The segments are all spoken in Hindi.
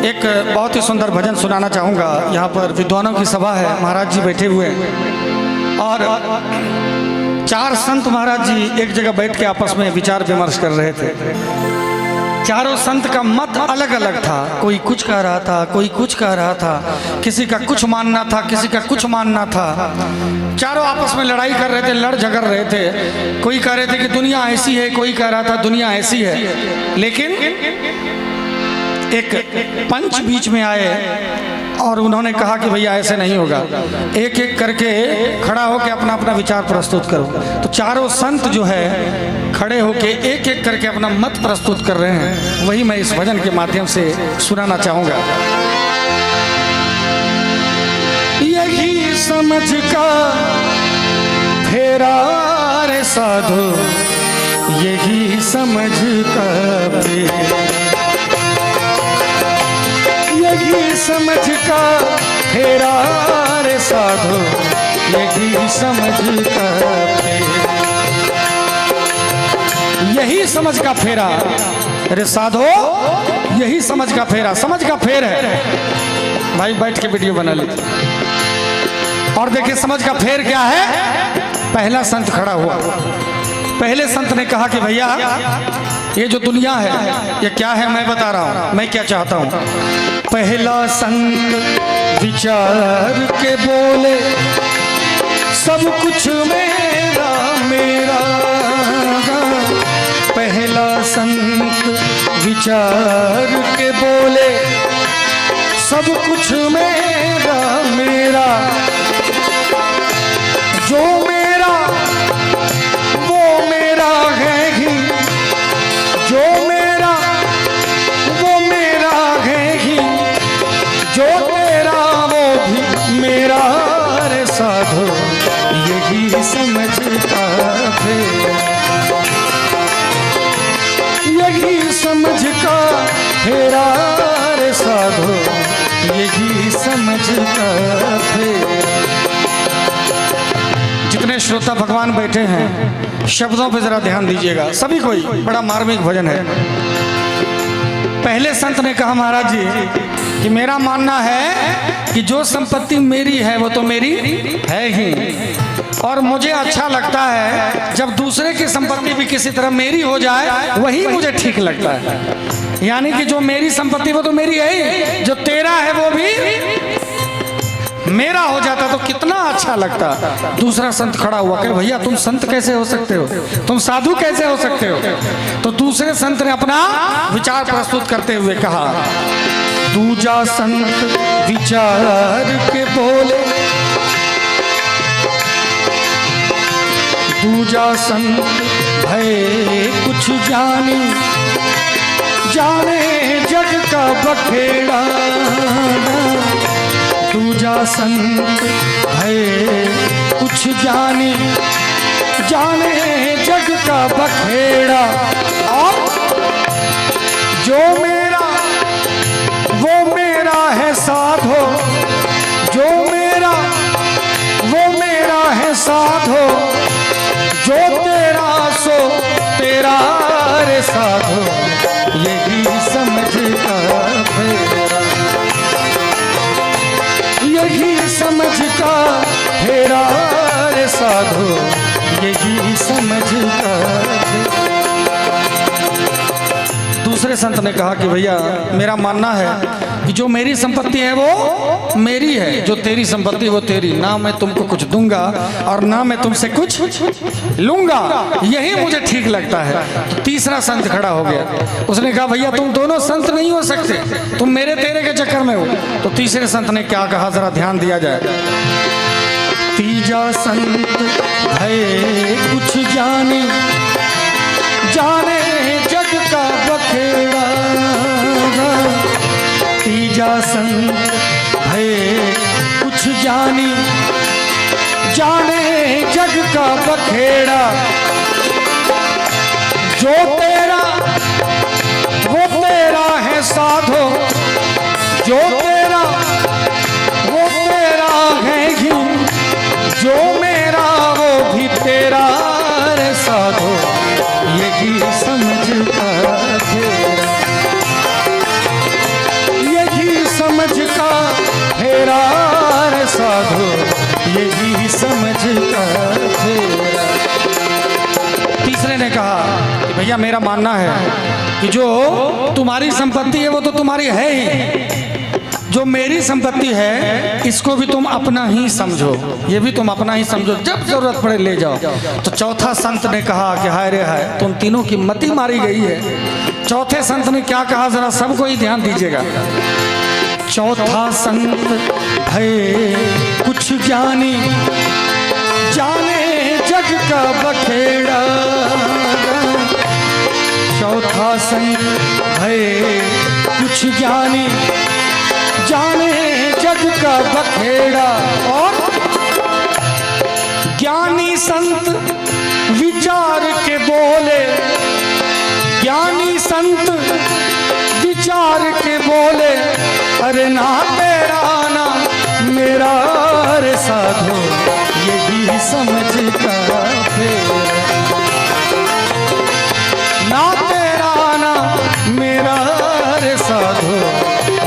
एक बहुत ही सुंदर भजन सुनाना चाहूँगा। यहाँ पर विद्वानों की सभा है, महाराज जी बैठे हुए हैं और चार संत महाराज जी एक जगह बैठ के आपस में विचार विमर्श कर रहे थे। चारों संत का मत अलग अलग था, कोई कुछ कह रहा था, कोई कुछ कह रहा था, किसी का कुछ मानना था, किसी का कुछ मानना था। चारों आपस में लड़ाई कर रहे थे, लड़ झगड़ रहे थे। कोई कह रहे थे कि दुनिया ऐसी है, कोई कह रहा था दुनिया ऐसी है। लेकिन एक पंच बीच में आए और उन्होंने कहा कि भैया ऐसे नहीं होगा, एक एक करके खड़ा होकर अपना अपना विचार प्रस्तुत करो। तो चारों संत जो है खड़े होके एक एक करके अपना मत प्रस्तुत कर रहे हैं, वही मैं इस भजन के माध्यम से सुनाना चाहूँगा। यही समझ का फेरा रे साधु, यही समझ का फेरा, यही समझ का फेरा रे साधु, यही समझ का फेरा, यही समझ का फेरा रे साधो, यही समझ का फेरा। समझ का फेर है भाई, बैठ के वीडियो बना लीजिए और देखिए समझ का फेर क्या है। पहला संत खड़ा हुआ, पहले संत ने कहा कि भैया ये जो दुनिया है ये क्या है, मैं बता रहा हूँ मैं क्या चाहता हूँ। पहला संत विचार के बोले, सब कुछ मेरा मेरा। पहला संत विचार के बोले, सब कुछ मेरा मेरा। जो मेरा वो मेरा है ही, जो मेरा वो मेरा है ही, जो तेरा वो भी मेरा रे साधो, यही समझ का फेरा, यही समझ का फेरा रे साधो, यही समझ का फेरा। जितने श्रोता भगवान बैठे हैं शब्दों पे जरा ध्यान दीजिएगा, सभी कोई, बड़ा मार्मिक भजन है। पहले संत ने कहा महाराज जी कि मेरा मानना है कि जो संपत्ति मेरी है वो तो मेरी है ही, और मुझे अच्छा लगता है जब दूसरे की संपत्ति भी किसी तरह मेरी हो जाए, वही मुझे ठीक लगता है। यानी कि जो मेरी संपत्ति वो तो मेरी है ही, जो तेरा है वो भी मेरा हो जाता तो कितना अच्छा लगता। दूसरा संत खड़ा हुआ कि भैया तुम संत कैसे हो सकते हो, तुम साधु कैसे हो सकते हो। तो दूसरे संत ने अपना विचार प्रस्तुत करते हुए कहा, दूजा संत विचार के बोले, दूजा संत भय कुछ जानी, जाने जग का बखेड़ा। दूजा संत भय कुछ जानी, जाने जग का बखेड़ा। और जो मेरा वो मेरा है साधो, जो मेरा वो मेरा है साधो, जो तेरा सो तेरा रे साधो, यही समझ का फेरा, यही समझ का फेरा रे साधो, यही समझ का फेरा। दूसरे संत ने कहा कि भैया मेरा मानना है कि जो मेरी संपत्ति है वो मेरी है, जो तेरी संपत्ति वो तेरी, ना मैं तुमको कुछ दूंगा और ना मैं तुमसे कुछ लूंगा, यही मुझे ठीक लगता है। तो तीसरा संत खड़ा हो गया, उसने कहा भैया तुम दोनों संत नहीं हो सकते, तुम मेरे तेरे के चक्कर में हो। तो तीसरे संत ने क्या कहा, जरा ध्यान दिया जाए। तीजा संत भय कुछ जानी, जाने जग का बखेड़ा। तीजा संत भय कुछ जानी, जाने जग का बखेड़ा। जो तेरा वो तेरा है साधो, जो तेरा वो तेरा है ही, जो मेरा वो भी तेरा रे साधो, यही समझ का फेरा, यही क्या मेरा मानना है कि जो तुम्हारी संपत्ति है वो तो तुम्हारी है ही, जो मेरी संपत्ति है इसको भी तुम अपना ही समझो, ये भी तुम अपना ही समझो, जब जरूरत पड़े ले जाओ। तो चौथा संत ने कहा कि हाय रे हाय, तुम तीनों की मति मारी गई है। चौथे संत ने क्या कहा, जरा सबको ही ध्यान दीजिएगा। चौथा संत है कुछ ज्ञानी, जाने जग का बखेड़ा। चौथा संत है कुछ ज्ञानी, जाने जग का बखेड़ा। और ज्ञानी संत विचार के बोले, ज्ञानी संत विचार के बोले, अरे ना तेरा ना मेरा रे साधो, ये भी समझ का फेरा। ना तेरा ना मेरा रे साधो,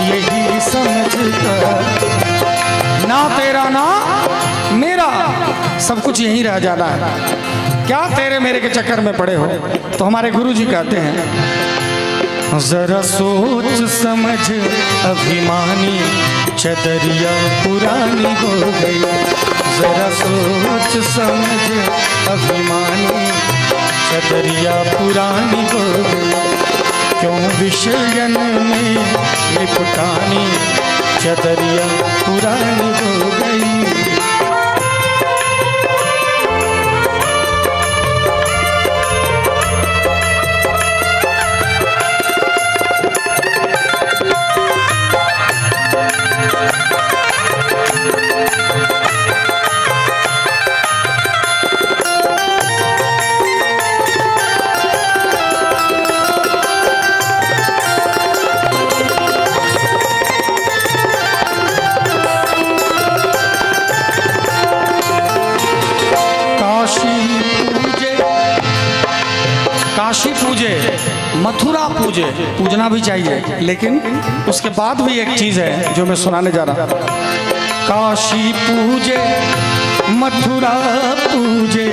यही समझ कर। ना तेरा ना मेरा, सब कुछ यही रह जाना है। क्या तेरे मेरे के चक्कर में पड़े हो? तो हमारे गुरु जी कहते हैं, जरा सोच समझ अभिमानी, चदरिया पुरानी हो गई। जरा सोच समझ अभिमानी, चदरिया पुरानी हो गई। क्यों विषयन में लिपटानी, चदरिया पुरानी हो गई। काशी पूजे, मथुरा पूजे, पूजना भी चाहिए, लेकिन उसके बाद भी एक चीज है जो मैं सुनाने जा रहा हूं। काशी पूजे, मथुरा पूजे,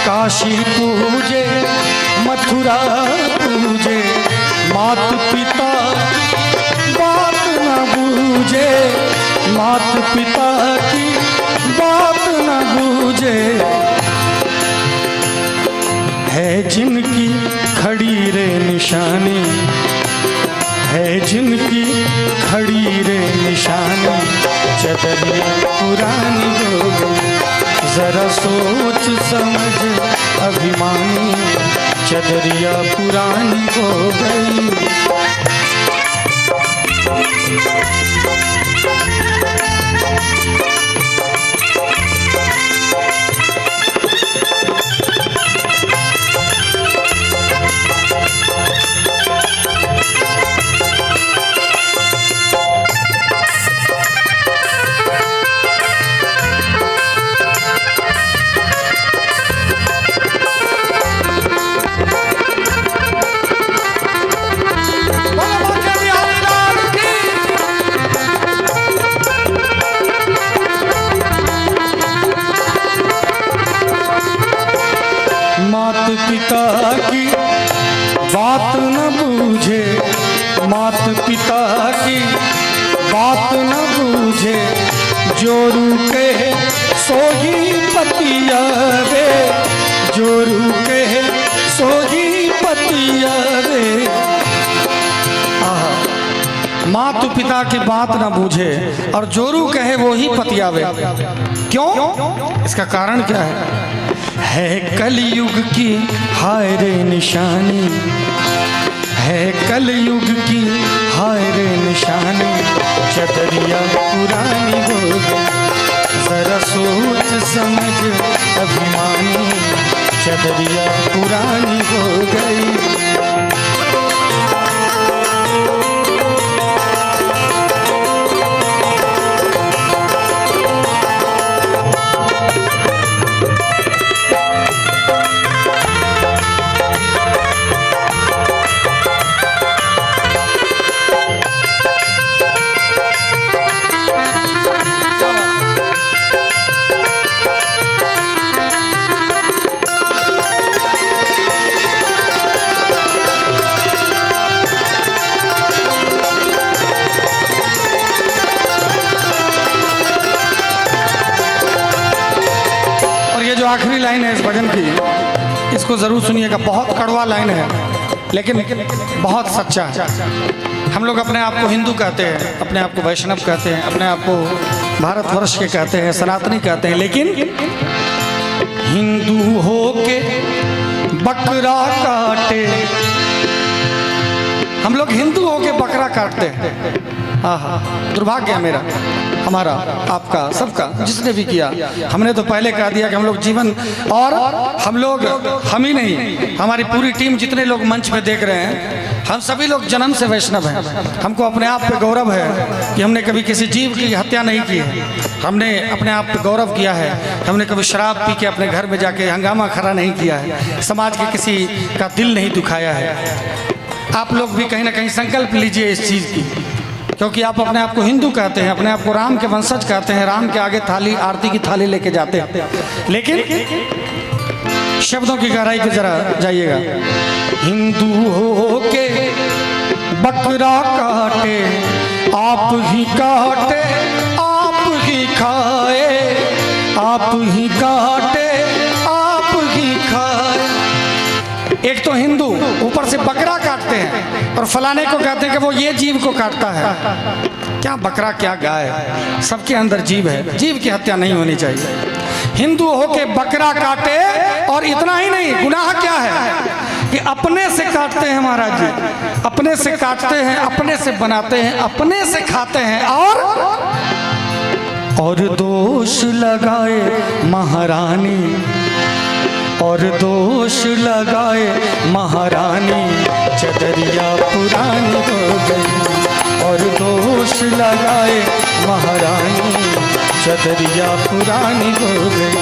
काशी पूजे, मथुरा पूजे, मात पिता बात न बूझे, मात पिता की बात न बूझे। है जिनकी खड़ी रे निशानी, है जिनकी खड़ी रे निशानी, चदरिया पुरानी हो गई। जरा सोच समझ अभिमानी, चदरिया पुरानी हो गई। मात पिता की बात न बूझे, मात पिता की बात न बूझे, जो रुके सो ही पतिया रे, जो रुके सो ही पतिया रे। मात पिता की बात न बूझे और जोरू कहे वो ही पतियावे। क्यों? इसका कारण क्या है कलयुग की हाय रे निशानी, है कलयुग की हाय रे निशानी, चदरिया पुरानी हो गई। जरा सोच समझ अभिमानी, चदरिया पुरानी हो गई। लाइन है इस भजन की, इसको जरूर सुनिएगा। बहुत कड़वा लाइन है लेकिन बहुत सच्चा है। हम लोग अपने आप को हिंदू कहते हैं, अपने आप को वैष्णव कहते हैं, अपने आप को भारतवर्ष के कहते हैं, सनातनी कहते हैं, लेकिन हिंदू हो के बकरा काटे, हम लोग हिंदू हो के बकरा काटते हैं। हाँ, दुर्भाग्य है मेरा, हमारा, आपका, सबका, जिसने भी किया। हमने तो पहले कह दिया कि हम लोग जीवन, और हम लोग, हम ही नहीं, हमारी पूरी टीम, जितने लोग मंच पे देख रहे हैं, हम सभी लोग जन्म से वैष्णव हैं। हमको अपने आप पे गौरव है कि हमने कभी किसी जीव की हत्या नहीं की है। हमने अपने आप पे गौरव किया है, हमने कभी शराब पी के अपने घर में जाके हंगामा खड़ा नहीं किया है, समाज के किसी का दिल नहीं दुखाया है। आप लोग भी कहीं ना कहीं संकल्प लीजिए इस चीज़ की, क्योंकि आप अपने आप को हिंदू कहते हैं, अपने आप को राम के वंशज कहते हैं, राम के आगे थाली, आरती की थाली लेके जाते हैं, लेकिन शब्दों की गहराई पे जरा जाइएगा। हिंदू हो के बकरा काटे, आप ही काटे आप ही खाए, आप ही काटे आप ही खाए। एक तो हिंदू ऊपर से बकरा काटते हैं और फलाने को कहते हैं कि वो ये जीव को काटता है। क्या बकरा क्या गाय, सबके अंदर जीव है, जीव की हत्या नहीं होनी चाहिए। हिंदू होके बकरा काटे, और इतना ही नहीं, गुनाह क्या है कि अपने से काटते हैं महाराज जी, अपने से काटते हैं, अपने से बनाते हैं, अपने से खाते हैं, और दोष लगाए महारानी, और दोष लगाए महारानी, चदरिया पुरानी हो गई, और दोष लगाए महारानी, चदरिया पुरानी हो गई।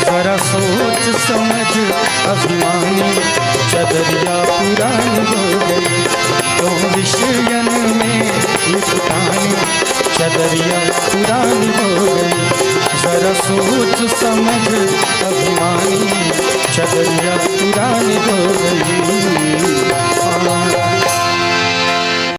जरा सोच समझ अभिमानी, चदरिया पुरानी हो गई। तो विषयन में लुटानी, चदरिया पुरानी हो गई। जरा सोच समझ अभिमानी, चदरिया पुरानी हो गई।